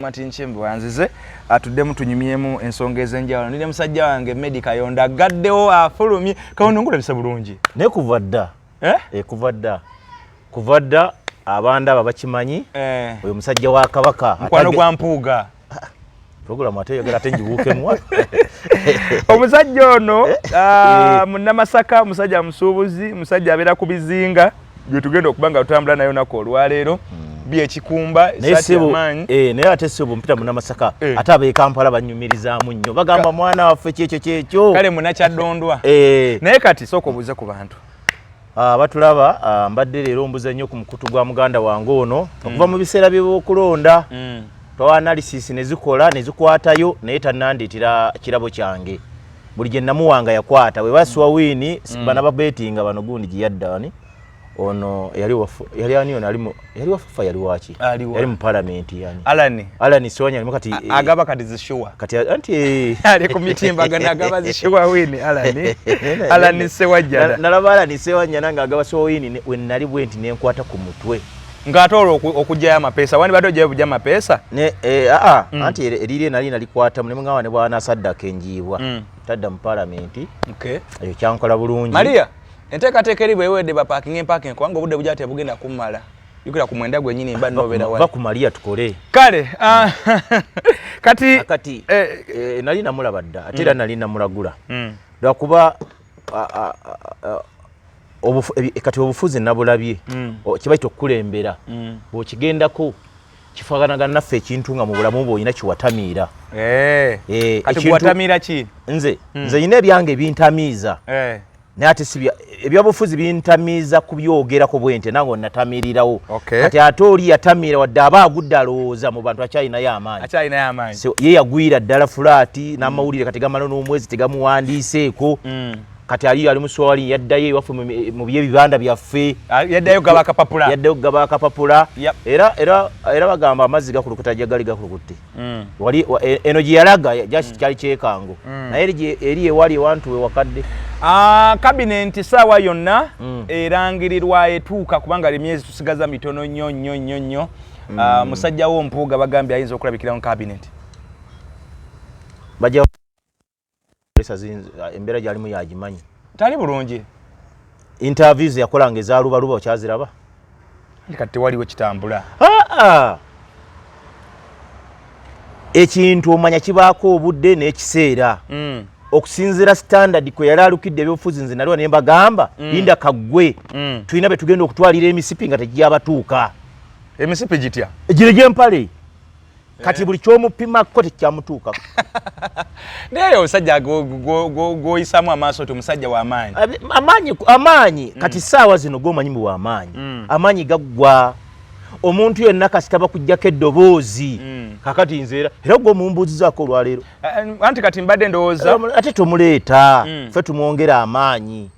Mati Nchembo wanzize atuddemu tunyumyemu ensonga ez'enjawulo. Nine musajja wange Medica yonda gaddewo afulumye kawono ngulabisa bulungi. Ne kuvadda. Kuvadda abanda babakimanyi. Oyo musajja wa Kabaka. Mukwano gwa Mpuuga. Program ate yogera ate njibuukemu. Omusajja ono munnamasaka musajja musuubuzi musajja abeera ku bizinga gye tugenda okubanga tutambula nayo nako olwaleero. Byekikumba samanyi naye ate sebo mpita munnamasaka ate abe Kampala banyumirizaamu nnyo bagamba mwana waffe kyekyo kale munakyaddondwa naye kati sooka obuuze ku bantu batulaba mbadde leero mbuze nnyo ku mukutu gwa muganda wange ono okuva mu biseera by'okulonda twa analysis ne zikola ne zikwatayo naye tannandiitira kirabo kyange buli gye namuwanga yakwata we baswa wini bana babetinga bano gundi giyaddani ono yali ani ono yali wafufa yali wachi yali mu parliament yani Alani Sonya alimu kati agaba kati zishuwa kati anti ali ku mitimbagana agaba zishuwa wini Alani Sewajjana nalaba Alani Sewajjana nanga agaba so wini we nali bwenti nenkwata ku mutwe ngatolo okujja amapesa wani bado je bujja amapesa ne anti erire nali kwata mune ngawa ne bwana Saddaka enjibwa tadda mu parliament eyo kyankola bulungi Maria enteekateeka eri bwewedde baparking kubanga obudde bujja bugenda kummala yukira ku mwenda gwe nyini mba nobeera wali ku Maria tukole kale kati nali namulaba dda ate era nali namulagula lwakuba kati obufuzi nabulabye kibaita okukulembera bw'okigendako kifaganagana naffe ekintu nga mu bulamu bw'olina kiwatamiira kati bwatamiira ki nze nyina ebyange bintamiiza naye ate ebyabufuzi bintamiiza kubyogerako bwente nange onatamirirawo kati ate oli yatamiira wadde aba agudde alowooza mu bantu akyalinayo amaanyi ye yagwira ddala fulaati n'amawulire kati gamala n'omwezi tegamuwandiiseeko kati ali muswali yaddayo ewaffe mu byebibanda byaffe yaddayo gaba akapapula era bagamba amazzi gakulukuta jagali gakulukutte wali eno gye yalaga kyali kyekango naye eri ewali ewantu wewakadde cabinet saawa yonna erangirirwa etuuka kubanga emyezi tusigaza mitono nnyo musajja wo Mpuuga bagambye ayinza okulabikira mu cabinet bajja embeera gyalimu yagimanyi tali bulungi interviews yakolanga ezaalubaluba okyaziraba kati waliwo kitambula ekintu omanya kibaako obudde n'ekiseera okusinziira standard kwe yali alukidde ebyobufuzi nze naliwa ne mbagamba linda kaggwe tulina be tugenda okutwalira emisipi nga tegyabatuuka emisipi gitya gire gyempale kati buli kyomupimako tekyamutuuka naye omusajja gwoyisamu amaaso ti omusajja w'amaanyi kati saawa zino gwomanyi mu w'amaanyi amaanyi gaggwa omuntu yenna kasitaba kujjako eddoboozi kakati nzeera era gwe mumbuuzizaako olwaleero anti kati mbadde ndowooza ate tomuleeta ffe tumwongera amaanyi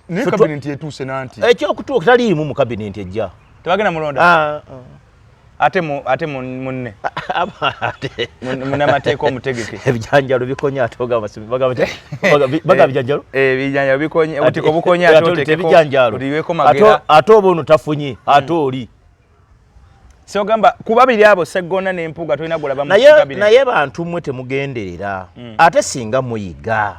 naye kabinenti etuuse nanti ekyokutuuka taliimu mu kabinenti ejja tebagenda mulonda ate munne munamateeka omutegeke ebijanjalo bikonya atoga masibi baga bijanjalo bijanjalo bikonya utiko bukonya atotekebijanjalo uliweko magera ate obono tafunye ate oli sio gamba kubabiri abo Seggona ne Mpuuga tolina gulaba mu kabiri naye bantu mmwe temugenderera ate singa muyiga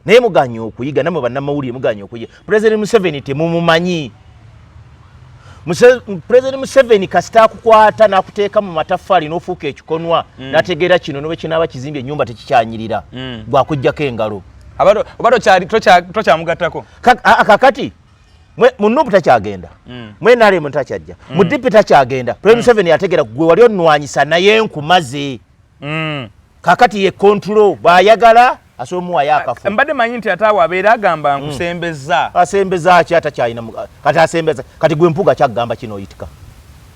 naye muganya okuyiga namwe bannamawulire muganya okuyiga President Museveni temumumanyi President Museveni kasita akukwata n'akuteeka mu mataffaali n'ofuuka ekikonwa n'ategeera kino n'obe kinaaba kizimbye ennyumba tekikyanyirira bw'akuggyako engalo oba tokyamugattako kakati mu Nuupu takyagenda mu NRM takyajja mu DP takyagenda President Museveni yategeera gwe wali onnwanyisa naye nkumaze kakati ye kontrol bw'ayagala asomuwa yakafu mbadde manyi nti ataawo abeera agamba nkusembeza asembeza ki atakyalina kati asembeza kati gwe Mpuuga kyagamba kino oyitika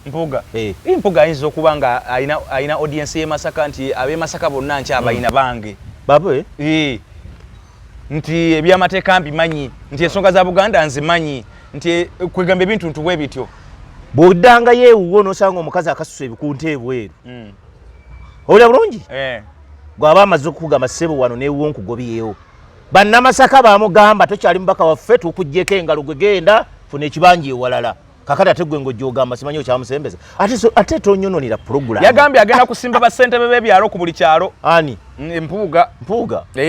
Mpuuga ayinza okuba nga ayina audience y'e Masaka nti ab'e Masaka bonna nkyabayina bange babe nti ebyamateeka mbimanyi nti ensonga za Buganda nzimanyi nti kwegamba ebintu ntubwe bityo bw'oddanga yeewuwo n'osanga omukazi akasusa ebikunta ebweru owulira bulungi gwaba amaze okukugamba ssebo wano neewuwo nkugobyewo bannamasaka baamugamba tokyali mubaka waffe tukuggyeko engalo gwe genda funa ekibanja ewalala kakati ate gwe ng'ojogamba simanyi okyamusembeza ate tonyononera program yagambye agenda kusimba basentebe b'ebyalo ku buli kyalo ani empuuga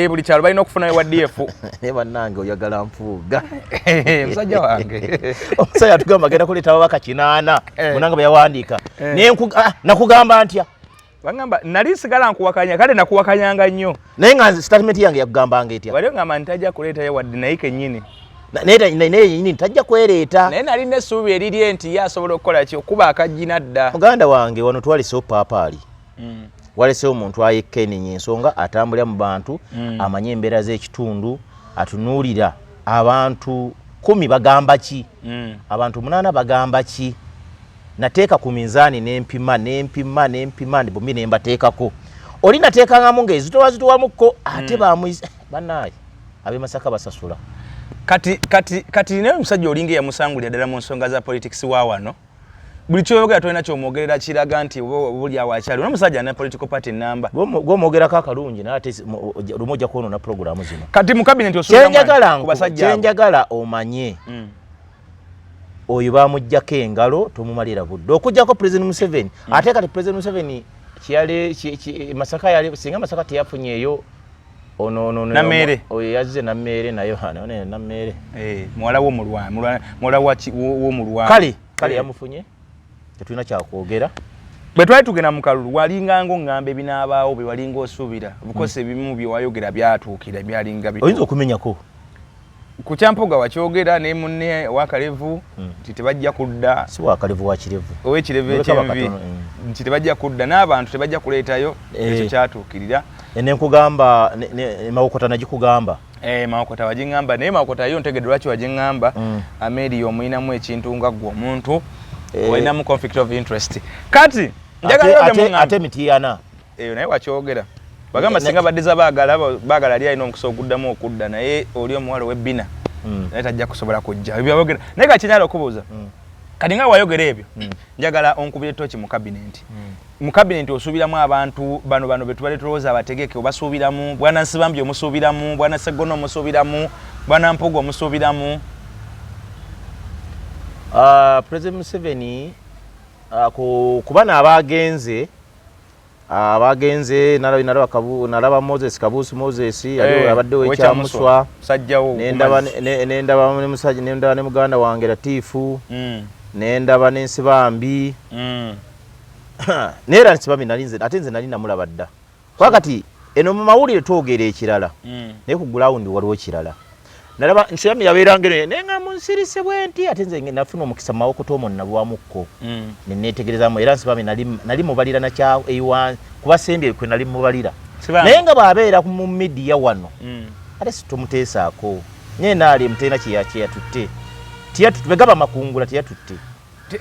buli kyalo balina okufunayo wa DF ne bannange oyagala mpuuga musajja wange omusajja atugamba agenda kuleeta ababaka 8 munanga bwe yawandiika nakugamba ntya bagamba nali sigala nkuwakanya kale nakuwakanyanga nnyo naye nga statement yange yakugambanga etya wali ngamba ntajja kuleetayo wadde naye kennyini naye tajja kwereeta naye nali n'essuubi eriri enti ye asobola okukola ki okuba akajjina dda muganda wange wano twalesewo paapaali walesewo omuntu ayekkenenya ensonga atambulira mu bantu amanye embeera z'ekitundu atunuulira abantu 10 bagamba ki abantu 8 bagamba ki nateeka ku minzaani nempima bumbi ne mbateekako oli nateekangamu ng'ezitowazitowamukko ate bannaaye ab'e Masaka basasula kati naye omusajja olinga eyamusangulira ddala mu nsonga za politics wa wano buli kyoyogera tolina kyomwogerera kiraga nti buli awo akyali omusajja ne political party namba gw'omwogerako akalungi naye ate lumu ojja kwonoona puroguramu zino kati mu cabinet kyenjagala omanye oyo bamuggyako engalo tomumalira budde okuggyako President Museveni ate kati President Museveni Masaka yali singa Masaka teyafunyeeyo Namere oyo yazze Namere nayo Namere muwala w'omulwana kale yamufunye tetulina kyakwogera bwe twali tugenda mu kalulu walinga ng'oŋŋamba ebinaabaawo bye walinga osuubira bukose ebimu bye wayogera byatuukira byalinga oyinza okumenyako ku kyampoga wakyogera ne munne wakalevu nti tebajja kudda si wakalevu wakirevu ow'ekirevu ekyenvi nti tebajja kudda n'abantu tebajja kuleetayo ekyo kyatuukirira nenkugamba mawokota nagikugamba mawokota wagiŋŋamba naye mawokota yo ntegedde lwaki wagiŋŋamba Ameri omuyinamu ekintu nga ggwe omuntu olinamu conflict of interest kati ate mitiyana eyo naye wakyogera bagamba singa baddiza baagala ali alina omukisa oguddamu okudda naye oli omuwala w'ebbina naye tajja kusobola kujja ebyayogera naye kakinyala okubuuza kati nga wayogera ebyo njagala onkubira ettooki mu kabinenti mu kabinenti osuubiramu abantu bano be tubadde tulowooza abategeke obasuubiramu bwana Nsibambi omusuubiramu bwana Sseggona omusuubiramu bwana Mpuuga omusuubiramu President Museveni kubana abagenze nalaba Moses Kabuusi Moses yali abaddewo ekyamuswa sajjawo nendaba ne muganda wange Latifu nendaba n'Ensibambi neera Nsibambi ate nze nali namulaba dda wakati eno mu mawulire twogera ekirala naye ku ground waliwo kirala nalaba Nsibambi yabeeranga eno nenga munsirise bwenti ate nze nafuna omukisa mawokota omwo nalwamukko neneetegerezamu era Nsibambi nali mubalira nakyawo eyiwa kuba Sembye kwe nali mubalira naye nga bw'abeera mu media wano ate situmuteesaako naye naali mutena kyeyatutte begaba makungula teyatutte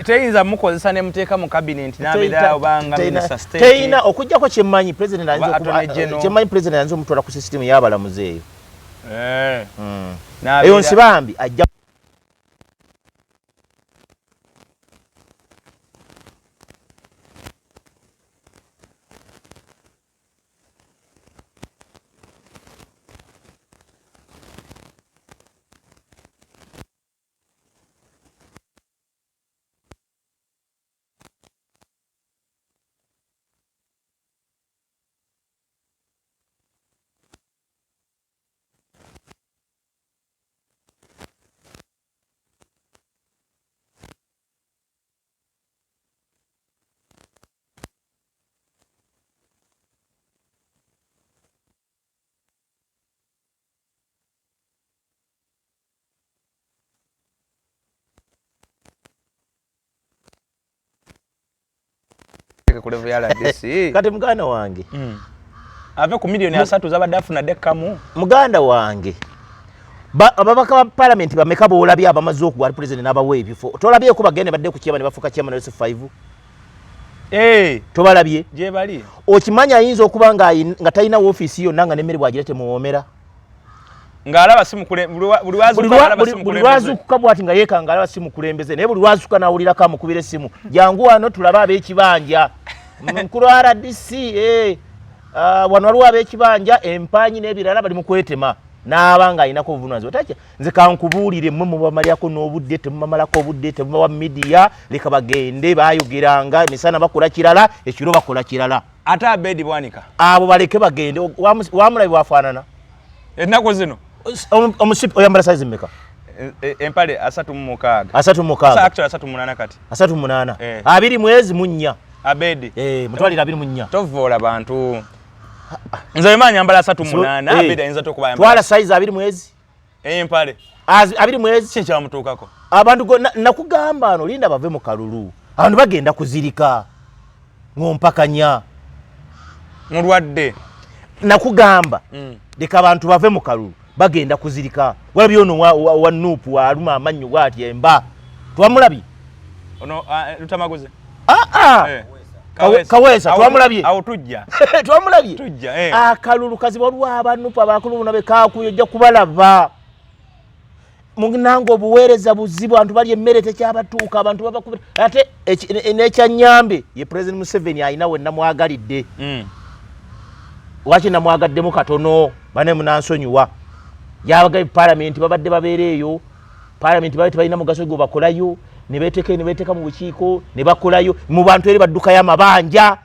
teyinza mukozesa ne muteeka mu cabinet n'abeera obanga minister state teyina okujjako kyemmanyi president ayinza omutwala ku system y'abalamuzi eyo eyo Nsibambi ajja kati muganda wange ave ku milioni 3 zabadde afuna dekamu muganda wange ababaka ba parliament bameka boolabye abamaze okuwa president n'abawa ebifo tolabyeko bagende badde ku kyema ne bafuka kyema na 5 tobalabye gye bali okimanya ayinza okuba nga talina woofiisi yonna nga n'emmere bw'agira temuwoomera ng'alaba si buli lwazuukuka bw'ati nga yeekanga alaba si mukulembeze naye buli lwazuukuka n'awulirako amukubira essimu jangu wano tulabe ab'ekibanja mukulu RDC wano waliwo ab'ekibanja empanyi n'ebirala bali mu kwetema n'abanga ayinako obuvunaanyizibwa taki nze kankubuulire mmwe mubamalirako n'obudde temubamalako obudde temubawa midiya leka bagende bayogeranga emisana bakola kirala ekiro bakola kirala ate Abedi Bwanika abo baleke bagende wamulabi bwafaanana ennaku zino omusipi oyambala saizi mmeka empale 36 38 kati 38 abiri mwezi munnya Abedi mutwalira abiri munnya tovoola bantu nze manyi ambala 38 Abedi ayinza tokuba yambala twala saizi abiri mwezi empale abiri mwezi kincha mutuukako abantu nakugamba no linda bave mu kalulu abantu bagenda kuzirika ngompakanya mulwadde nakugamba leka abantu bave mu kalulu bagenda kuzirika walabye ono wa nupu aluma amanyo bwati emba twamulabye ono Lutamaguze Kawesa twamulabye awo tujja twamulabye tujja akalulu kazi walwa abanupu abakulu nabe kakuyojja kubalaba munango obuweereza buzibu abantu bali emmere tekyabatuuka abantu babakubira ate nekyanyambe ye President Museveni ayina wenna mwagalidde waki namwagaddemu katono bane munansonyiwa yabagaye parliament babadde babeereeyo parliament babadde balina mugaso gwo bakolayo nebeeteka mu bukiiko ne bakolayo mu bantu eri badduka y'amabanja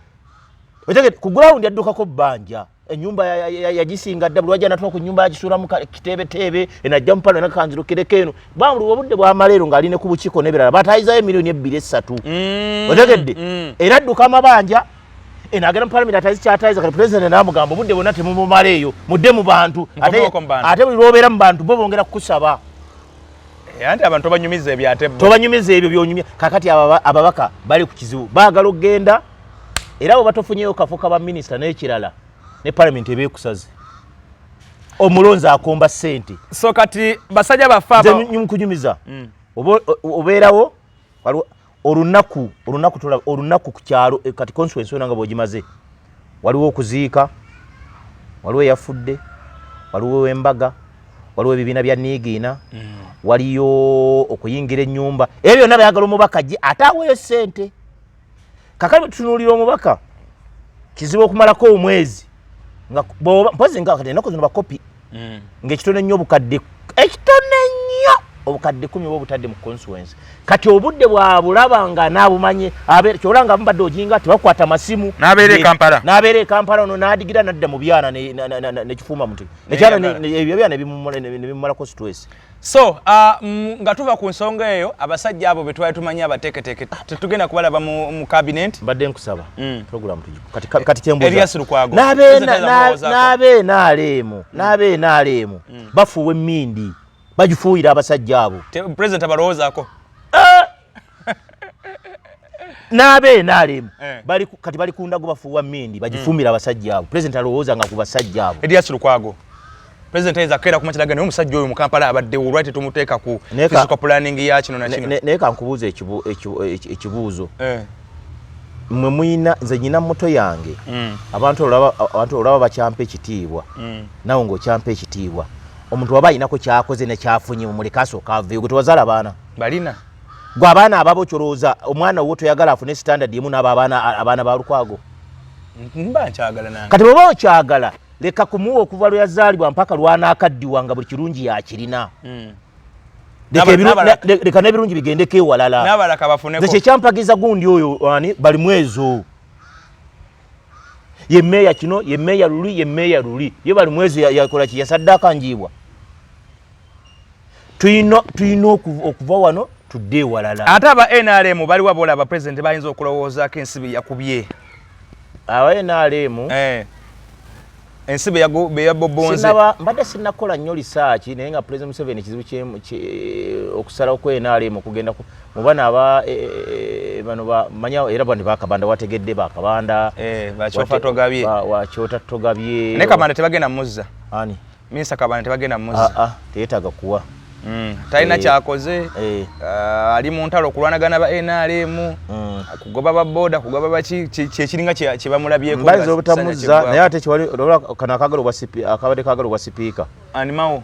ku ground yaddukako bbanja enyumba yagisinga dda bulwajja natwa ku nyumba yagisuulamu kiteebeteebe enajja mupalo nakanzirukireko eno bamuli obudde bwamaleero ng'aline ku bukiiko n'ebirala batayizayo miliyoni 2-3 otegedde era adduka amabanja enagera mu parliament atayizi kyatayiza kati president n'amugamba obudde bwonna temumumaleeyo mudde mu bantu ate buli lwobeera mu bantu bo bongera kukusaba anti abantu banyumiza ebyate tobanyumiza ebyo byonyumya kakati ababaka bali ku kizibu baagala okgenda era bwe batofunyeyo kafuka ba minisita n'ekirala ne parliament ebeekusaze omulonzi akomba ssente so kati basajja baffe nkunyumiza obeerawo olunaku ku kyalo kati constituency nga bw'ogimaze waliwo okuziika waliwo eyafudde waliwo embaga waliwo ebibiina bya niigiina waliyo okuyingira ennyumba ebyo byonna byagala omubaka gye ate aweeyo ssente kakali bwe tutunuulira omubaka kizibu okumalako omwezi mpozi nga kati ennaku zino bakopi ng'ekitone nnyo obukadde obukadde 10 oba obutadde mu constituency kati obudde bwabulaba nga naabumanye kyolanga mubadde ojinga tebakwata masimu n'abeera e Kampala ono n'adigira nadda mu byana nekifuuma muti ebyo byana nebimumalako stress so nga tuva ku nsonga eyo abasajja abo betwali tumanyi abateeketeeke tetugenda kubalaba mu cabinet mbadde nkusaba program kati kyembuza Elias Lukwago n'abenaaleemu bafuuwa emmindi bagifuuyira abasajja abo president abalowoozaako n'abenaaleemu kati bali kundago bafuuwa mmindi bagifumira abasajja abo president alowooza nga ku basajja abo Elias Lukwago president ayinza kukeera ku makiragano naye omusajja oyo mu Kampala abadde olwati tumuteeka ku physical planning ya kino na kino naye kankubuuza ekibuuzo mwe muyina nze nyina moto yange abantu olaba bakyampa ekitiibwa nawe ng'okyampa ekitiibwa omuntu waba ayinako kyakoze nekyafunye mumuleka asooka aveeyo gwe tewazaala baana balina gwe abaana ababo kyolowooza omwana wo toyagala afune standard emu n'abo abaana ba Lukwago mba nkyagala nange kati bw'oba okyagala leka kumuwa okuva lwe yazaalibwa mpaka lwanaakaddiwa nga buli kirungi yakirina leka n'ebirungi bigendeko ewalala nze kyekyampagiza gundi oyo ani bali mwezo ye meya kino ye meya luli ye bali mwezi yakola ki yasaddaaka njiibwa tuyina okuva wano tudde ewalala ate aba NRM baliwo abolaba president bayinza okulowoozaako ensibi yakubye aba NRM ensibi yabobonze mbadde sinnakola nnyo lisaaki naye nga president Museveni kizibu okusalawo ku NRM okugenda mu bana bano manya era bandi bakabanda wategedde bakabanda bakyota togabye wakyota togabye ne kabanda tebagenda muzza ani minisa kabanda tebagenda muzza teetaga kuwa talina kyakoze ali mu ntalo okulwanagana ba NRM kugoba ba boda kugoba baki kyekiringa kye bamulabyeko mbazo obutamuzza naye ate kiwali kana akabadde kagalo bwa sipiika animawo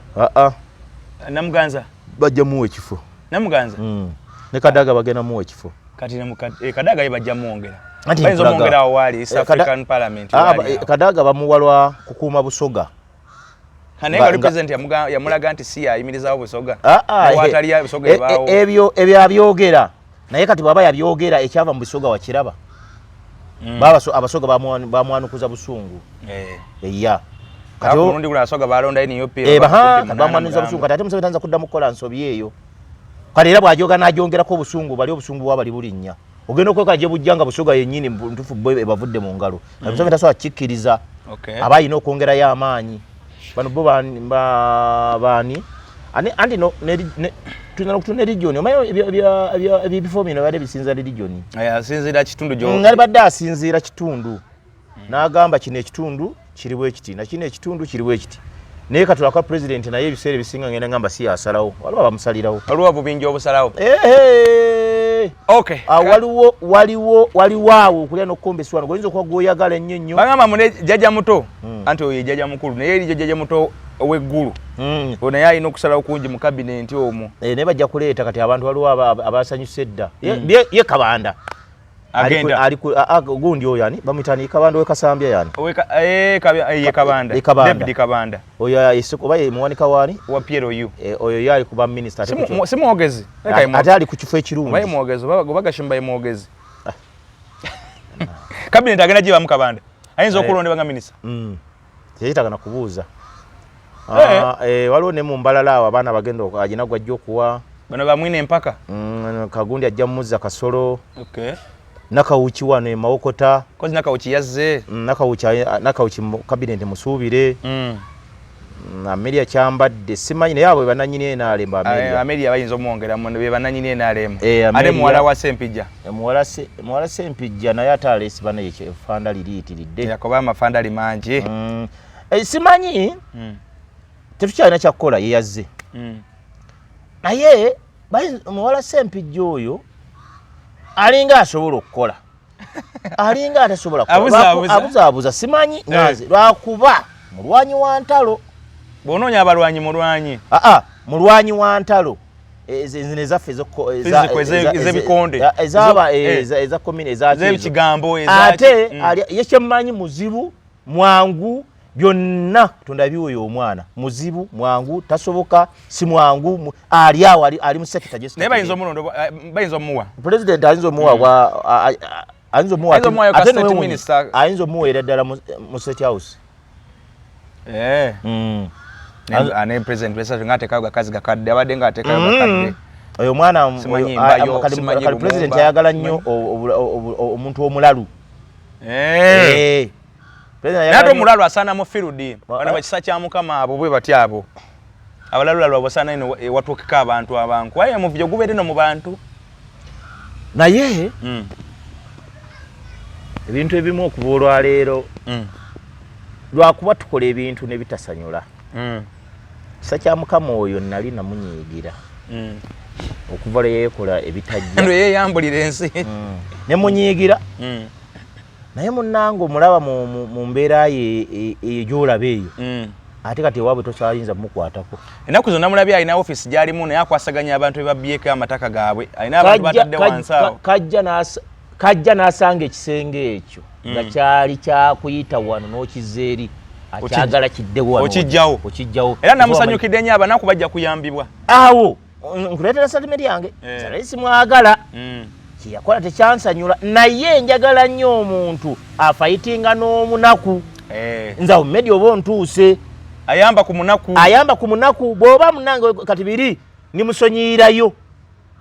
namuganza bajja muwe ekifo namuganza ne Kadaga bagenda muwe ekifo kati Kadaga yebajja muwongera bayinza omwongera awo wali East African Parliament Kadaga bamuwalwa kukuuma Busoga Hanenga represent ya mulaga nti si ayimirizawo Busoga. Watali ya Busoga ebaawo. Ebyo abyogera. Naye kati baba yabyogera ekyava mu Busoga wakiraba. Abasoga bamwanukuza busungu. Eya. Kati Burundi kuna Asoga balonda ni yopi. Bamwanukuza busungu kati ate Museveni tanza kuddamu kukola nsobi eyo. Kati era bw'ajoga n'ajongerako obusungu bali obusungu bwabali bulinnya. Ogenda okwekola gye bujjanga Busoga yennyini ntufu bwe bavudde mu ngalo. Museveni tasobola kikkiriza. Abayina okwongerayo amaanyi. Bano bo baani andi no tulina okutuna region omayo ebifo bino bade bisinza region asinzira kitundu gyo ngali badde asinzira kitundu n'agamba kino ekitundu kiriwo ekiti na kino ekitundu kiriwo ekiti naye katula kwa president naye ebiseera bisinga ngenda ngamba si asalawo waliwo bamusalirawo waliwo bubingi obusalawo okay waliwo awo kulya n'okukombeswa ngoyinza okuba gwoyagala ennyo nnyo bagamba mune jjajja muto anti oyo jjajja mukulu naye erijo jjajja muto ow'eggulu naye alina okusalawo kungi mu kabinenti omwo naye bajja kuleeta kati abantu waliwo abasanyusa edda ye Kabanda agenda gundi oyo yani bamwitani Kabanda we Kasambya yani ye Kabanda David Kabanda oyo oba ye muwanika wani wa Piero yu oyo yali kuba minister si mwogezi ate ali ku kifo ekirungi baye mwogezi bagashimba ye mwogezi cabinet agenda jiba mu Kabanda ayinza okulondebwa nga minister teyitaga na kubuuza waliwo ne mu Mbalala awo abaana bagenda agina gwajja okuwa bano bamwine empaka Kagundi ajja mmuza Kasolo Nakawuki wano e Mawokota kozi Nakawuki yazze Nakawuki mu cabinet musuubire Amelia kyambadde simanyi naye abo bananyine NRM Amelia bayinza omwongeramu be bananyine NRM ate muwala wa Sempijja muwala Sempijja naye ate alesi bana ye fanda liriitiridde yakoba amafanda limangi simanyi tetukyalina kyakukola ye yazze naye muwala Sempijja oyo alinga asobola okukola alinga atasobola abuzaabuza simanyi naze lwakuba mulwanyi wa ntalo bonoonya abalwanyi mulwanyi mulwanyi wa ntalo zine zaffe ez'ebikonde eza komine ez'ekigambo ate yekyemmanyi muzibu mwangu byonna tundabiwe omwana muzibu mwangu tasoboka si mwangu ali awo ali mu sekita Jessica naye bayinza omuwa president ayinza omuwa ayinza omuwa era ddala mu State House ane president wesatu ngateekayo gakazi gakadde abadde ngateekayo gakadde oyo mwana kali president ayagala nnyo omuntu omulalu Nato omulalu asaana mu field bano bakisa kya Mukama abo bwe bati abo abalalula basaana ino watuukika abantu abanku waye muvyo gubeere no mu bantu naye ebintu ebimu okuba olwaleero lwakuba tukola ebintu ne bitasanyula kisa kya Mukama oyo nali namunyiigira okuva lwe yeekola ebitajja ndo yeeyambulira ensi ne munyiigira naye munnange omulaba mu mbeera ye egyolaba eyo ate kati ewaabwe tokyayinza mukwatako ennaku zonna mulabye alina office gy'alimu naye akwasaganya abantu bebabyeko amataka gaabwe alina abantu batadde wansi awo kajja n'asanga ekisenge ekyo nga kyali kyakuyita wano n'okizza akyagala kiddewo okijjawo era namusanyukidde nnyo abanaku bajja kuyambibwa awo nkuleetera salimeri yange salayi simwagala kiyakola tekyansanyula naye njagala nnyo omuntu afayitinga n'omunaku nze awo media oba ontuuse ayamba ku munaku bw'oba munange kati biri nimusonyiirayo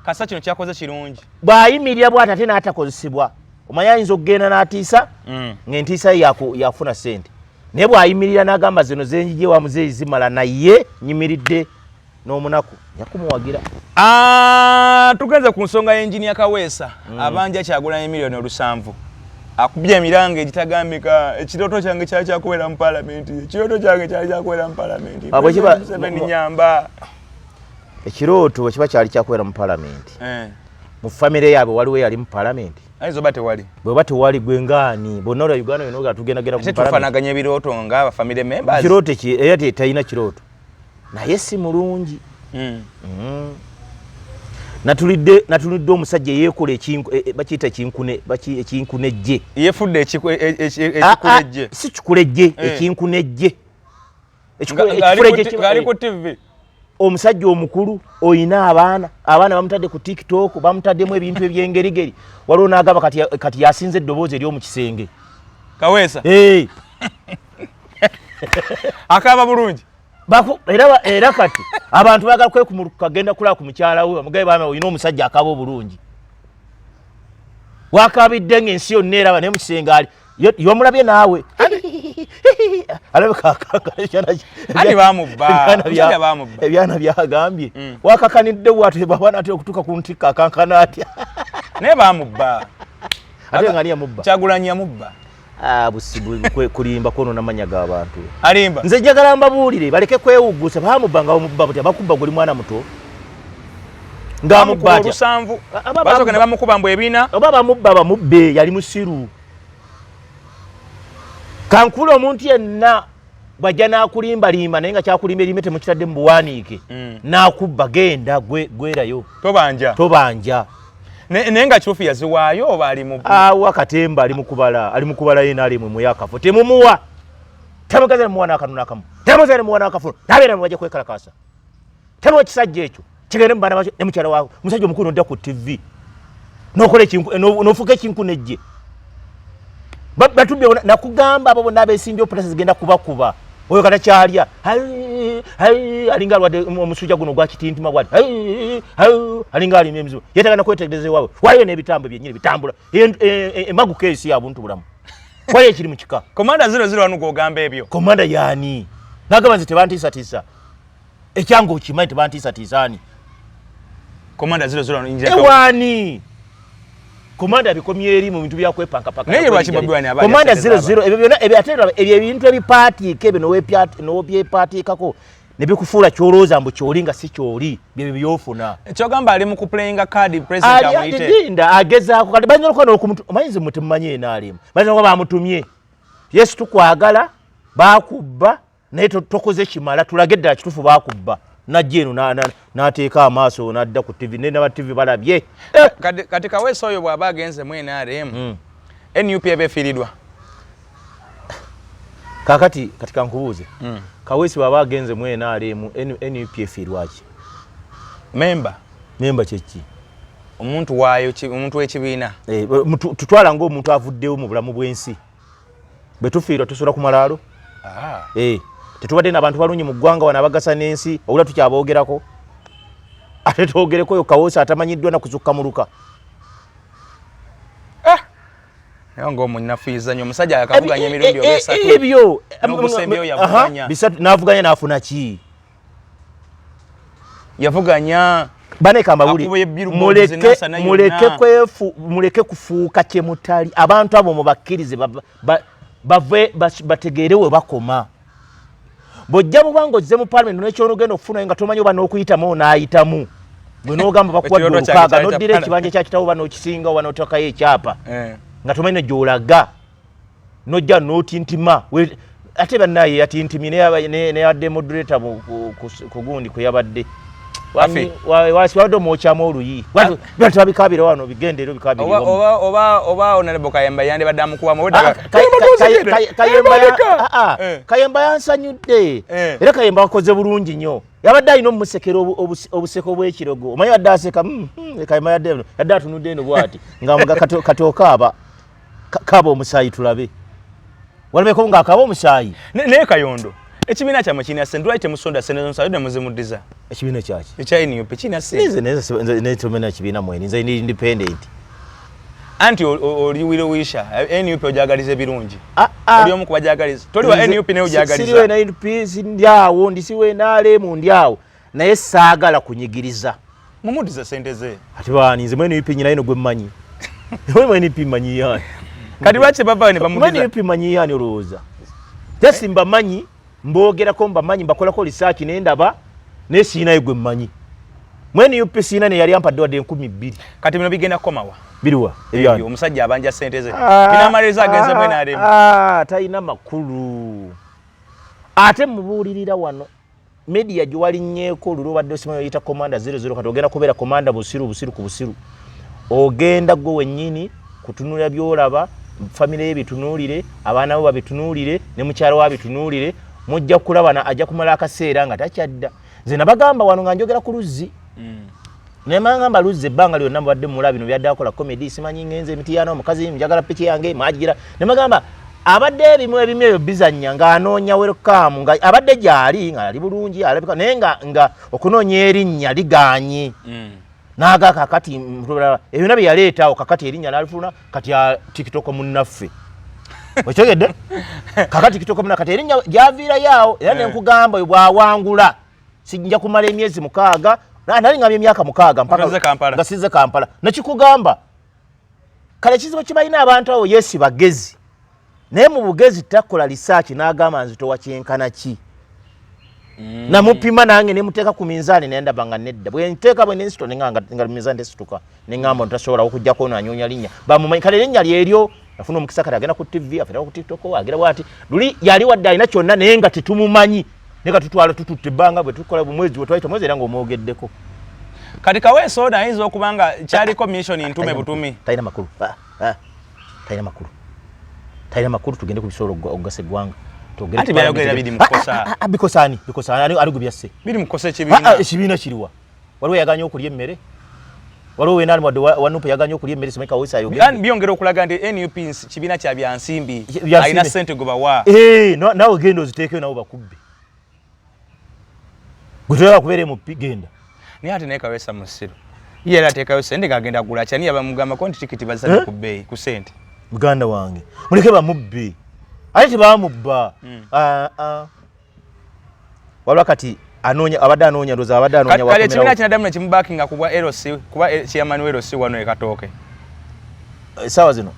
kasa kino kyakoze kirungi bw'ayimirira bw'ati ate n'atakozesebwa omanyi ayinza okugenda n'atiisa ng'entiisa ye yafuna ssente naye bw'ayimirira n'agamba zino zenjije wa muzeeyi zimala naye nyimiridde n'omunaku yakumuwagira tugenze ku nsonga y'engineer Kaweesa abanja Kyagulanyi miliyoni 7 akubye emiranga egitagambika ekirooto kyange kyali kyakubeera mu parliament nyamba ekirooto bwe kiba kyali kyakubeera mu parliament mu famire yaabwe waliwo yali mu parliament ayinza oba tewali bweba tewali gwe ngaani bonna olwa Uganda yonna tugendagenda ku parliament tufanaganya ebirooto nga abafamire members kirooto era talina kirooto naye si mulungi natulidde omusajja yeekola bakiyita ekinkunejje yefudde ekikulejje si kikulejje ekinkunejje ali ku TV omusajja omukulu oyina abaana bamutadde ku TikTok bamutaddemu ebintu ebyengerigeri waliwo n'agamba kati yasinze eddoboozi ery'omu kisenge Kaweesa akaba bulungi era kati abantu baagala kwekumuluka kagenda kulaba ku mukyala we bamugabe baama oyina omusajja akaba obulungi wakabidde ng'ensi yonna eraba naye mu kisenge ali yomulabye naawe ebyana byagambye wakakanidde bwate baba natera okutuuka ku ntikka akankana atya naye bamubba ate nga niyamubba Kyagulanyi yamubba busibu kulimba kwonoona amannya g'abantu alimba nze njagala mbabuulire baleke kwewugusa bamubba nga bamubba buti abakubba guli mwana muto ng'amubba atya olusanvu basooka ne bamukuba mbu ebina oba bamubba bamubbe yali musiru kankula omuntu yenna bwajja n'akulimbalimba naye nga kyakulimba erime temukitadde mu buwaaniike n'akubba genda gwerayo tobanja naye nga kituufu yaziwaayo oba ali mu akatemba ali mukubala ye n'ali mu yakafo temumuwa temugaza nemuwa n'akanu n'akamu temugaza nemuwa n'akafuno nabeera mu bajja kwekalakaasa temuwa ekisajja ekyo kigende mu baana bakyo ne mukyala waawe omusajja omukulu nodda ku TV n'ofuuka ekinkunejje batubye nakugamba abo bonna abeesimbyewo pulasi zigenda kubakuba oyo katakyalya alinga alwadde omusujja guno gwa kitintima bwati alinga alima emizibu yeetagana kwetegereza ewaabwe waliyo n'ebitambo byennyini bitambula emaguka ensi ya buntu bulamu waliyo ekiri mu kika komanda 00 wano gwogamba ebyo komanda yaani nagamba nze tebantiisatiisa ekyange okimanyi tebantiisatiisaani komanda 00 ewaani komanda bikomye eri mu bintu byakwepankapaka naye lwaki Bobi Wine abaye komanda 00 ebyo byonna ebyo ebintu ebipaatiika ebyo n'obyepaatiikako ne bikufuula kyolooza mbu kyoli nga si kyoli byebyo byofuna ekyogamba ali mu kuplayinga card president amuyite alinda agezaako kati bayinza okuba n'okumutu omanyize mwe temumanyi enaalemu bayinza okuba bamutumye yesu tukwagala baakubba naye tokoze kimala tulage ddala kituufu baakubba najja eno n'ateeka amaaso n'adda ku TV ne n'aba TV balabye kati Kaweesa oyo bw'aba agenze mu NRM NUP ebeefiiridwa kakati kankubuuze Kaweesa bw'aba agenze mu NRM NUP efiirwa ki memba kyeki omuntu waayo omuntu w'ekibiina tutwala ng'omuntu avuddewo mu bulamu bw'ensi bwe tufiirwa tusula ku malaalo tetubadde n'abantu balungi mu ggwanga wano abagasa n'ensi obula tukyaboogerako ate twogereko oyo Kaweesa atamanyiddwa nakuzukka mu luka naye ng'omunnafiiza nnyo omusajja yakavuganya emirundi oba esatu ebyo n'obusembeyo yavuganya bisatu n'avuganya n'afuna ki yavuganya baneka mbawuli muleke kufuuka kyemutali abantu abo mubakkirize bave bategeere we bakoma bojja bubanga ozze mu parliament n'ekyonogenda okufuna nga tomanyi oba n'okuyitamu n'ayitamu gwe n'ogamba bakuwadde olukaaga n'oddira ekibanja kyakitawo oba n'okisinga oba n'otakayo ekyapa nga tomanyi ne gy'olaga n'ojja n'otintima ate bannaye yatintimye neyabadde moderator ku gundi kwe yabadde wasiwadde omwokyamu oluyi bati babikabira wano bigendera bikabira oba Honorable Kayemba yandibadde amukubamu Kayemba yansanyudde era Kayemba wakoze bulungi nnyo yabadde alina omumusekera obuseko bw'ekirogo omanyi yadde aseka Kayemba yadde atunudde eno bwati nga kati okaaba kaaba omusaayi tulabe walabeko ng'akaaba omusaayi naye Kayondo ekibiina kyammwe kirina ssente lwaki temusonda ssente zonsalo ne muzimuddiza ekibiina kyaki ekya NUP kirina ssente nze tomena ekibiina mwene nze ndi independent anti oli wirowisha NUP ojagaliza ebirungi oli omu kubajagaliza toli wa NUP naye ojagaliza siriwe na NUP ndyawo ndisiwe naalemu ndyawo naye saagala kunyigiriza mumuddiza ssente ze ati baani nze NUP nyina ino gwe mmanyi NUP mmanyi yaani kati lwaki bava ne bamuddiza NUP mmanyi yaani olowooza jasi mbamanyi mbogerako mbamanyi mbakolako research nendaba naye siinayo gwe mmanyi mwene UP siina ne yali ampadde wadde 12,000 kati bino bigenda kukomawa biriwa ebyani omusajja abanja ssente ze binamaliriza agenze mwene alemu talina makulu ate mubuulirira wano media gye walinnyeeko olulwo badde osimanyi oyita komanda 00 kati ogenda kubeera komanda busiru ku busiru ogenda gwe wennyini kutunulira byolaba famire ye bitunuulire abaana bo babitunuulire ne mukyala wa bitunuulire mujja kulabana ajja kumala akaseera nga takyadda nze nabagamba wano nga njogera ku Luzzi nemangamba Luzzi ebbanga lyonna mubadde mula bino byadde akola comedy simanyi ngenze emitiyaana omukazi njagala piki yange maagira nemagamba abadde ebimu ebyo bizanya nga anoonya welcome nga abadde gyali nga ali bulungi alabika naye nga okunoonya erinnya liganye naga kakati ebyo nabyo yaleetaawo kakati erinnya nalifuna kati ya TikTok munnaffe okyogedde kakati TikTok munna kati erinnya gyaviira yaawo era nenkugamba oyo bwawangula sijja kumala emyezi 6 nali ngambye emyaka 6 mpaka nga sizze Kampala nekikugamba kale kizibu kibalina abantu awo yesi bagezi naye mu bugezi takola research n'agamba nzito wakyenkana ki namupima nange nemuteeka ku minzaani nenda banga nedda bwe nteeka bwe nensito nga minzaani tesituka nengamba ntasobola okujjako nanyonya linnya bamumanyi kale linnya lyeryo afuna omukisa kati agenda ku TV afuna ku TikTok agira bwati luli yali wadde alina kyonna naye nga tetumumanyi neka tutwala tututte ebbanga bwe tukola bumwezi bwe twaita mwezi era ng'omwogeddeko kati Kaweso ayinza okubanga kyaliko mission ntume butumi talina makulu talina makulu tugende ku bisolo ogase gwanga ati byayogera bidi mukosa bikosaani alugubyasse bidi mukosa ekibiina kiriwa waliwo yaganya okulya emmere waliwo wenali mwadde wanupu yaganya okulya emmere simeka wesa ayogera byongera okulaga nti NUP kibiina kya byansimbi alina ssente gwe bawa nawe genda oziteekeyo nabo bakubbe gwe toyagala kubeera mupi genda naye ate naye Kaweesa Musiru ye era ateekayo ssente ng'agenda agula kyani yabamugambako nti tikiti bazadde ku bbeeyi ku ssente muganda wange muleke bamubbe ate tebamubba waliwo kati abadde anoonya ndoza abadde anoonya kale ekibiina kinaddamu ne kimubakinga kuba LC kuba chairman wa LC wano ekatooke sawa zino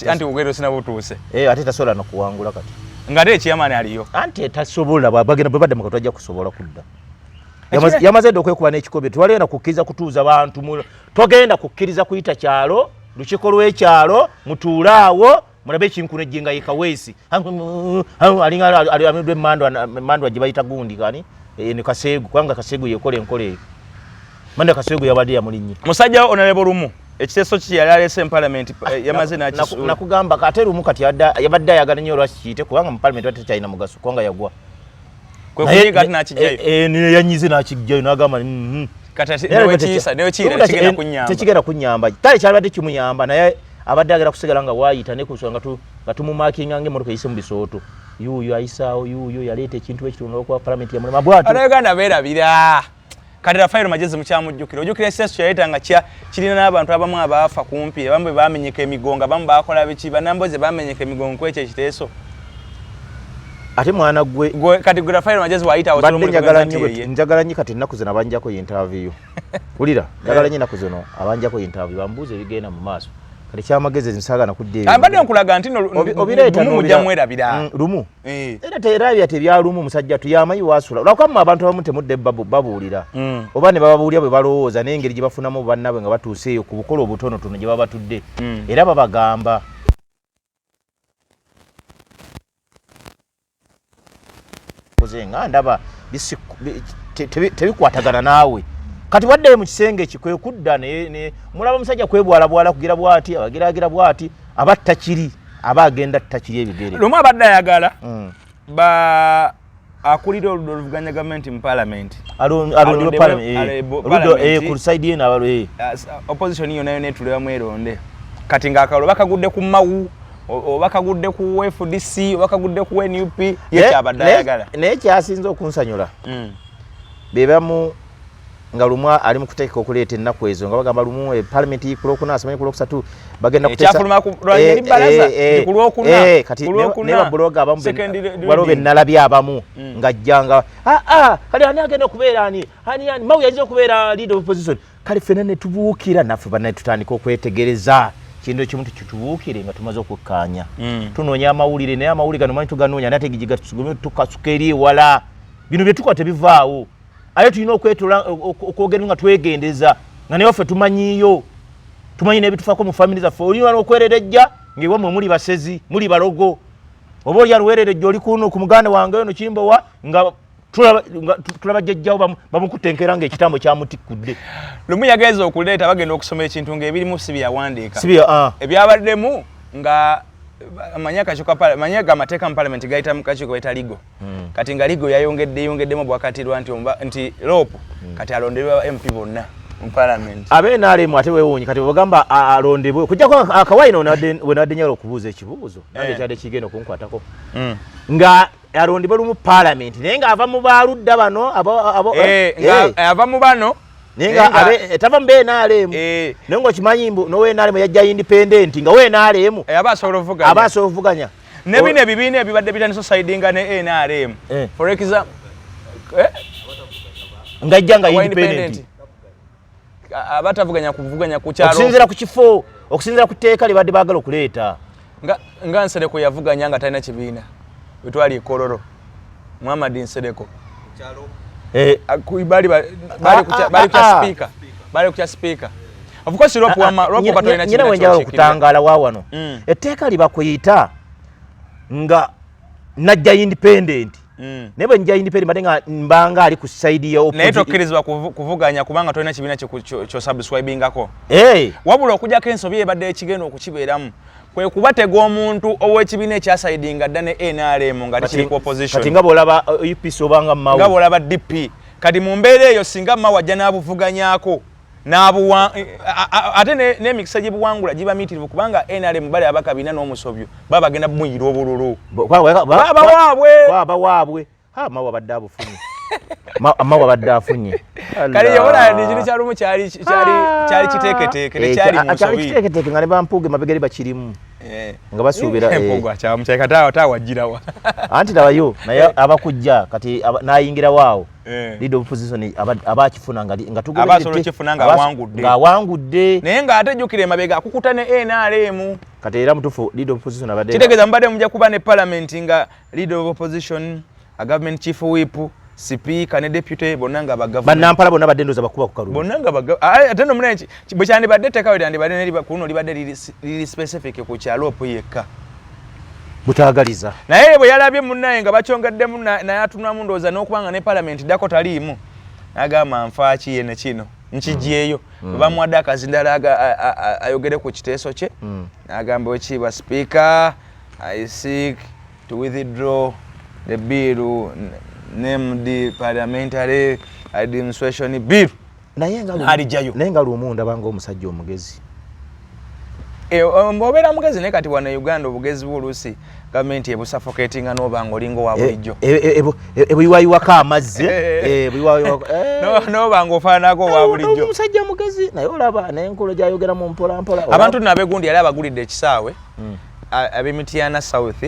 anti LC nabo butuuse ate tasobola nokuwangula kati nga ate chairman aliyo anti tasobola bagenda bwe badde mukatwa ajja kusobola kudda yamaze dde okwekuba n'ekikobe tewalenda kukkiriza kutuuza bantu togenda kukkiriza kuyita kyalo lukiiko lw'ekyalo mutuulaawo mulabe ekinkuno ejjenga ye Kaweesi alinga amidwe mandwa gye bayita gundi kani ne Kaseegu kubanga Kaseegu yekola enkola eyo manda Kaseegu yabadde yamulinnye musajja Honorable Lumu ekiteeso ki yali alese Parliament yamaze nakisuula nakugamba kate Lumu kati yabadde ayagala nnyo lwaki kiyite kubanga mu Parliament wate kyalina mugaso kubanga yagwa kwe kuyiga ati nakijjayo yanyize nakijjayo n'agamba tekigenda kunyamba kale kyabadde kimuyamba naye abadde agera kusigala nga waayita ne kusonga nga tumumakinga ng'emmotoka eyise mu bisooto yuuyo ayisaawo yuuyo yaleeta ekintu ekitundu okuba Parliament ya mulema bwatu Abannayuganda beerabira kati Rafael Magezi mukyamujjukira ojjukira ekiteeso kyaleeta nga kirina n'abantu abamu abaafa kumpi abamu bwe baamenyeka emigongo abamu baakola biki bannamboze baamenyeka emigongo kwekyo ekiteeso ate mwana gwe kati gwe Rafael Magezi waayita njagala nnyo kati ennaku zino abanjako interview wulira njagala nnyo ennaku zino abanjako interview bambuuze ebigenda mu maaso kati kyamagezi nsagana kudde mbadde nkulaga nti Lumu mujja mwerabira Lumu era terabya tebyalumu musajja tuyamanyi wasula lwakwamma abantu abamu temudde babuulira oba ne bababuulira bwe balowooza n'engeri gye bafunamu bannabwe nga batuuseeyo ku bukola obutonotono gye baba batudde era babagamba nga ndaba tebikwatagana naawe kati wadde mu kisenge ekikwe kudda mulaba omusajja kwebwalabwala kugira bwati abagiragira bwati abatta kiri aba agenda ttakiri ebigere Lumu abadde ayagala akulira oluvuganya gavumenti mu Parliament ku side yeno opposition yonna yonna etulebamu eronde kati ng'akalulu bakagudde ku mawu obakagudde ku FDC obakagudde ku NUP yekyabadde ayagala naye kyasinze okunsanyula bebamu nga Lumu ali mu kuteeka okuleeta ennaku ezo nga bagamba Lumu Parliament ku Lwokuna asamanyi ku Lwokusatu bagenda kuteesa babuloga abamu waliwo bennalabye abamu ng'ajjanga kale ani agenda okubeera ani mawu yayinza okubeera leader of opposition kale ffenna ne tubuukira naffe bannaye tutandika okwetegereza kintu ekimu tukitubuukire nga tumaze okukkaanya tunoonya amawulire naye amawulire gano manyi tuganoonya naye tegijiga tukasuka eri ewala bino bye tukola tebivaawo aye tulina okwogera nga twegendeza nga naye waffe tumanyiyo tumanyi n'ebitufaako mu family zaffe olina okwererejja ng'ewamwe muli basezi muli balogo oba oli aluwererejja oli kuno ku muganda wange ono Kimbowa nga tulaba jjajjawo bamukutenkera ng'ekitambo kyamutikudde Lumu yagenza okuleeta bagenda okusoma ekintu ng'ebirimu si byawandiika ebyabaddemu nga manyaka chuka manyaka mateka mu parliament gaita mukachiko eta ligo kati nga ligo yayongeddemu bwakatirwa nti rope kati alonderwa MP bonna mu parliament NRM ate weewunyi kati bagamba alondebwe kujjako akawaino wenadde nyalo okubuuza ekibuuzo nange kyade kigenda okunkwatako nga alondebwe mu parliament naye nga ava mu baludda bano ava mu bano nenga etava mbe NRM nengo kimanyi mbu no NRM yajja independent nga NRM abasobola ovuganya nebine bibine ebibadde bitani society ne NRM for example ngajja nga independent abatavuganya kuvuganya ku kyalo okusinzira ku kifo okusinzira ku teeka libadde bagala okuleeta nga Nsereko yavuganya nga talina kibiina bitwali Kololo Muhammad Nsereko kyalo bali ku speaker of course rope patolina nyina wenjalo okutangala wawano etteeka libakuyita nga najja independent nebe njja independent madenga mbanga ali ku side ya opposite naito kirizwa kuvuganya kubanga tolina kibiina kyo subscribingako wabula okujja kensobi ebadde ekigeno okukibeeramu kwe kubatega omuntu ow'ekibiina ekyasidinga dda ne NRM nga kiri ku opposition kati nga bolaba UPC obanga mawu nga bolaba DP kati mu mbeera eyo singa mawu ajja n'abuvuganyako n'abuwa ate n'emikisa gye buwangula giba miitirivu kubanga NRM bali abakabiina n'omusobyo baba bagenda bumuyira obululu waabwe mawu abadde abufunye mawu abadde afunye kale yabona n'ekintu kyalumu kyali kiteeketeeke tekyali mu nsobi kiteeketeeke nga ne bampuuge mabegeri bakirimu nga basuubira empogwa kyamukyeka tawagirawa anti labayo naye abakujja kati n'ayingira waawo lead opposition abakifuna nga tugabaasolokifuna nga awangudde naye ng'ate jjukira emabega akukuta ne NRM kati era mutufu lead opposition abadde kitegeeza mubadde mujja kuba ne parliament nga lead of opposition a government chief whip speaker ne deputy bonna nga bannampala bonna badde ndoza bakuba ku kalulu bonna nga ate no munenki bwe kyandibadde etteka lyandibadde ne kuno libadde liri specific ku kyalopo yekka butaagaliza naye bwe yalabye munnaye nga bakyongeddemu naye atunulamu ndowooza n'okubanga ne parliament ddako taliimu n'agamba nfaaki ye ne kino nkijjeeyo bwe bamuwadde akazindala ayogere ku kiteeso kye n'agamba wekiibwa speaker I seek to withdraw the bill named the parliamentary administration bill naye nga lumu ndabanga omusajja omugezi mbobeera mugezi naye kati wano Uganda obugezi bw'oluusi gavumenti ebusuffocatinga n'obanga olinga owa bulijjo ebuyiwayiwako amazzi n'obanga ofaanako owa bulijjo omusajja mugezi naye olaba naye enkolo gyayogeramu mpolampola abantu nabegundi yali abagulidde ekisaawe ab'Emityana South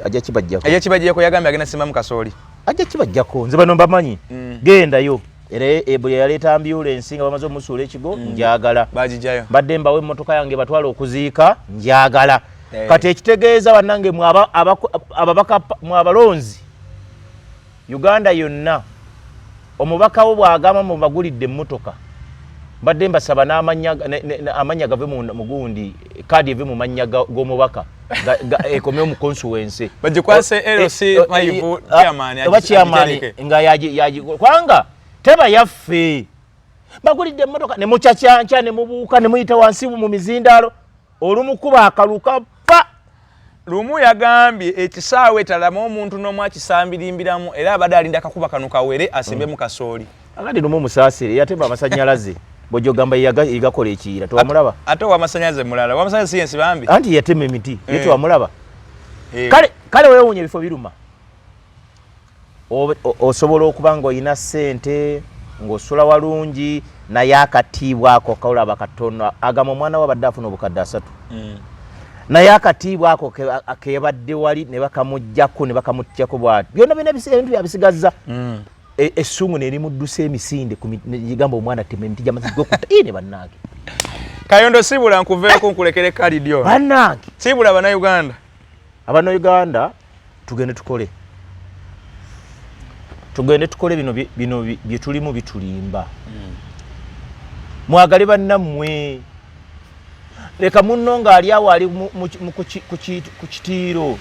ajja kibajjako yagambye agenda simbamu kasooli ajja kibajjako nze bano mbamanyi gendayo era ebwe yaleeta ambulance nga bamaze omusuula ekigo njagala bagijayo badde mbawe emmotoka yange batwala okuziika njagala kati ekitegeeza bannange ababaka abalonzi Uganda yonna omubaka wo bw'agamba mubagulidde emmotoka badde mbasaba n'amanya gave mu gundi kaadi eve mu mannya g'omubaka ekomye mu constituency bagikwase LC mayivu chairman nga yaji kwanga teba yaffe bagulidde emmotoka ne mukyakyanca ne mubuuka ne muyita wansi mu mizindalo olumukuba akaluka pa lumu yagambye ekisaawe talama omuntu n'omu akisambirimbiramu era abadde alinda akakuba kano kawere asimbe mu kasooli agandi lumu omusaasire yateba amasannyalaze bw'ogamba yigakola ekiyira tewamulaba ate owamasannyalaze mulala owamasannyalaze siyensi bambi anti yatema emiti ye tewamulaba kale weewuunya ebifo biruma osobola okuba ng'olina ssente ng'osula walungi naye akatiibwako kaolaba katono agamba omwana we abadde afuna obukadde 3 naye akatiibwa ako kebadde wali ne bakamuggyako ne bakamuttyako bwati byonna bintu byabisigazza essungu nerimuddusa emisinde gigamba omwana tema emiti gyamazigokutta ne bannange Kayondo sibula nkuveeko nkulekere kalidio bannange sibula Uganda tugende tukole bino byetulimu bitulimba mwagale bannammwe leka munno ng'ali awo ali ku kitiiro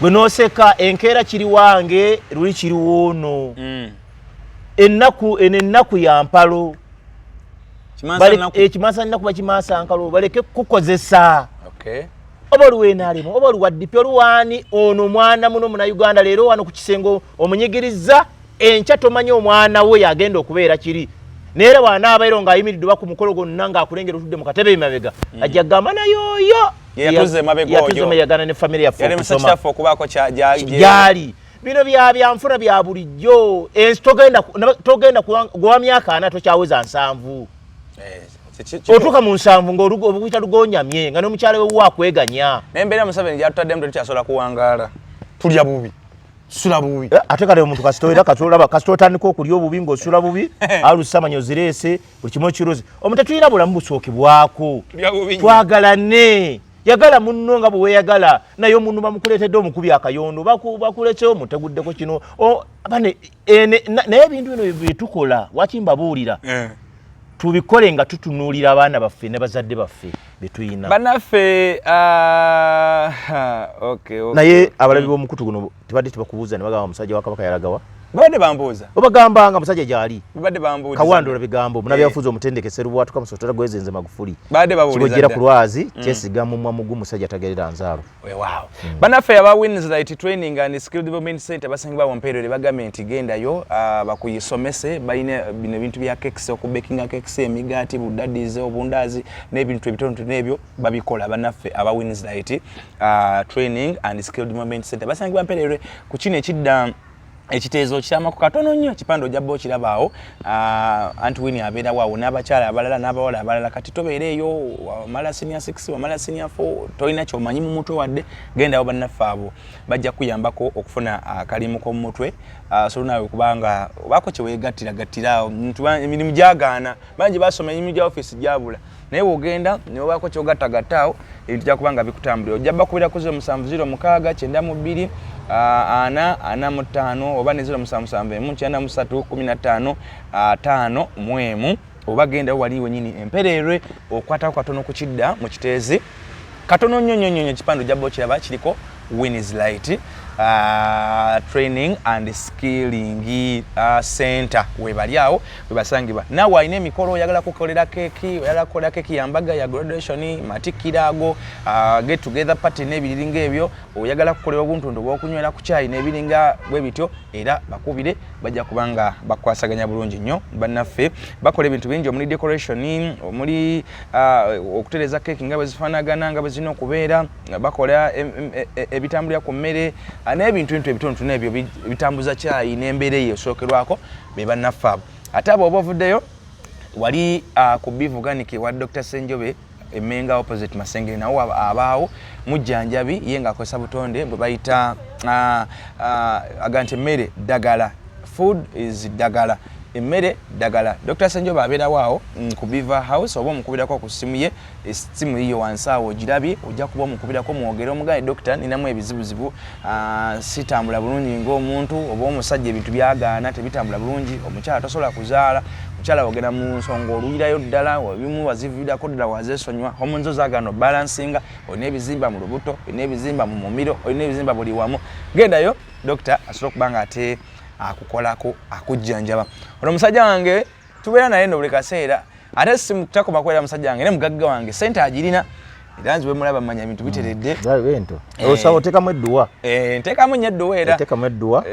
gwe nooseka enkeera kiri wange luli kiri woono ennaku ya mpalo ekimasa nnaku bakimasa nkalo baleke kukozesa oba luwenalimo oba luwaddipi oluwani ono mwana muno muna Uganda leero wano ku kisengo omunyigiriza enkya tomanyi omwana we yagenda okubeera kiri neera wanaabairo ng'ayimiridde ba ku mukolo gonna ng'akulengera otudde mu katebe emabega ajja gamba nayoyo yatuze mabega oyo yagana ne family yaffe yali musachaffe okubaako gyali bino byanfuna bya bulijjo togenda gwa myaka 4 tokyaweza 7 otuka mu 7 ng'obuyita lugonyamye nga n'omukyala we waakweganya n'embeera Museveni gyatutaddemu tekyasobola kuwangaala tulya bubi sula bubi ate kale omuntu kasitoera katolaba kasitotandika okulya obubi ng'osula bubi alusamanyo zireese buli kimu ekirozi omuntu tuyina bulamu busookebwako twagalane yagala munno nga bwe weeyagala naye omuntu bamukuleetedde omukubi akayondo bakuletseyo muteguddeko kino naye ebintu bino byetukola waki mbabuulira tubikole nga tutunuulira abaana baffe ne bazadde baffe betuyina banaffe naye abalabi b'omukutu guno tebadde tebakubuuza ne bagamba omusajja wa Kabaka yalagawa babadde bambuuza obagambanga musajja gyali babadde bambuuza kawandola bigambo munabyafuza omutendeke Sserubwatu kamusotera gwezenze Magufuli babadde babuuliza kibojjera ku lwazi kyesigamu mwamugu musajja tagerera nzaalo wow banaffe aba Winslate Training and Skill Development Center basangibwa wampeerere bagambye nti gendayo bakuyisomese balina bino ebintu bya cakes okubakinga cakes emigaati budadize obundazi n'ebintu ebitono n'ebyo babikola banaffe aba Winslate Training and Skill Development Center basangibwa mpeerere ku kino ekidda ekiteezo kyama ku katono nnyo kipando jabbo kirabaawo anti wini abeera waawo n'abakyala abalala n'abawala abalala kati tobeereeyo wamala senior 6 wamala senior 4 tolina kyomanyi mu mutwe wadde gendawo bannaffe abo bajja kuyambako okufuna akalimu k'omu mutwe so naawe kubanga obaako kyeweegattira emirimu gyagaana bangi basoma emirimu gya office gyabula naye wogenda neobaako kyogattagattaawo ebintu gyakubanga bikutambulira ojja bakubira ku 0706 92 45 oba ne 0777 15 5 oba genda wali wenyini empererwe okwatako katono ku kidda mu kiteezi katono nnyo kipando jabbo kiraba kiriko Winslate Training and Skilling Center webali awo webasangibwa nawe alina emikolo oyagala kukolera keki oyagala kukola keki yambaga ya graduation matikirago get together party n'ebiringa ebyo oyagala kukolera obuntundu bw'okunywera ku chai n'ebiringa bwe bityo era bakubire bajja kubanga bakwasaganya bulungi nnyo bannaffe bakola ebintu bingi omuli decoration omuli okutereza keki nga bwe zifaanagana nga bwe zirina okubeera bakola ebitambulira ku mmere n'ebintu ebitono n'ebyo bitambuza chai n'embeera eyo esookerwako be bannaffe abo ate abo oba ovuddeyo wali ku Beef Organic wa Dr. Senjobe Emenga opposite Masengere nawo abaawo mujjanjabi ye ng'akozesa butonde bwe bayita agante emmere ddagala food is ddagala emmere ddagala Dr. Senjobe abeera waawo ku Beaver House oba omukubirako ku ssimu ye essimu yiyo wansi awo ogirabye ojja kuba omukubirako mwogere omugane Dr. ninamu ebizibuzibu sitambula bulungi ng'omuntu oba omusajja ebintu byagaana tebitambula bulungi omukyala tosobola kuzaala omukyala wogera mu nsonga oluyirayo ddala ebimu waziviirako ddala wazeesonyiwa homonzo zaagano balansinga olina ebizimba mu lubuto olina ebizimba mu mumiro olina ebizimba buli wamu gendayo Dr. asobola okuba nga ate akukolako akujjanjaba ono musajja wange tubeera naye no buli kaseera ate simutakoma kwera musajja wange ne mugagga wange sente agirina era nziwe mulaba manya bintu biteredde bento osaba otekamu edduwa ntekamu nnyo edduwa era tekamu edduwa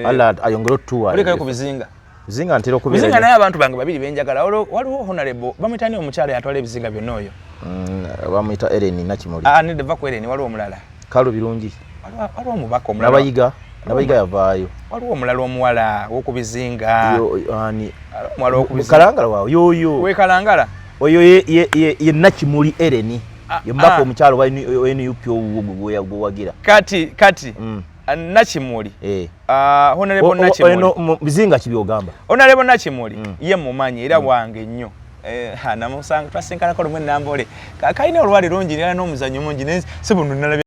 alla ayongera otuwa olikayo ku bizinga bizinga ntera okubeera bizinga naye abantu bange babiri benjagala waliwo honorable bamuyitani omukyala yatwala ebizinga byonna oyo bamuyita Ellen Nakimuli nedeva ku Ellen waliwo omulala kalu birungi waliwo omubaka omulala nabayiga yavaayo waliwo omulala omuwala w'okubizinga kalangala waawe yoyo wekalangala oyo ye Nakimuli Ellen ye mbaka omukyalo wa NUP gwewagira kati Nakimuli honorable Nakimuli bizinga kibyogamba honorable Nakimuli ye mumanyi era wange nnyo namusanga twasinkana ko lumwe nambole kalina olwali lungi era n'omuzannyo mungi ne sibuno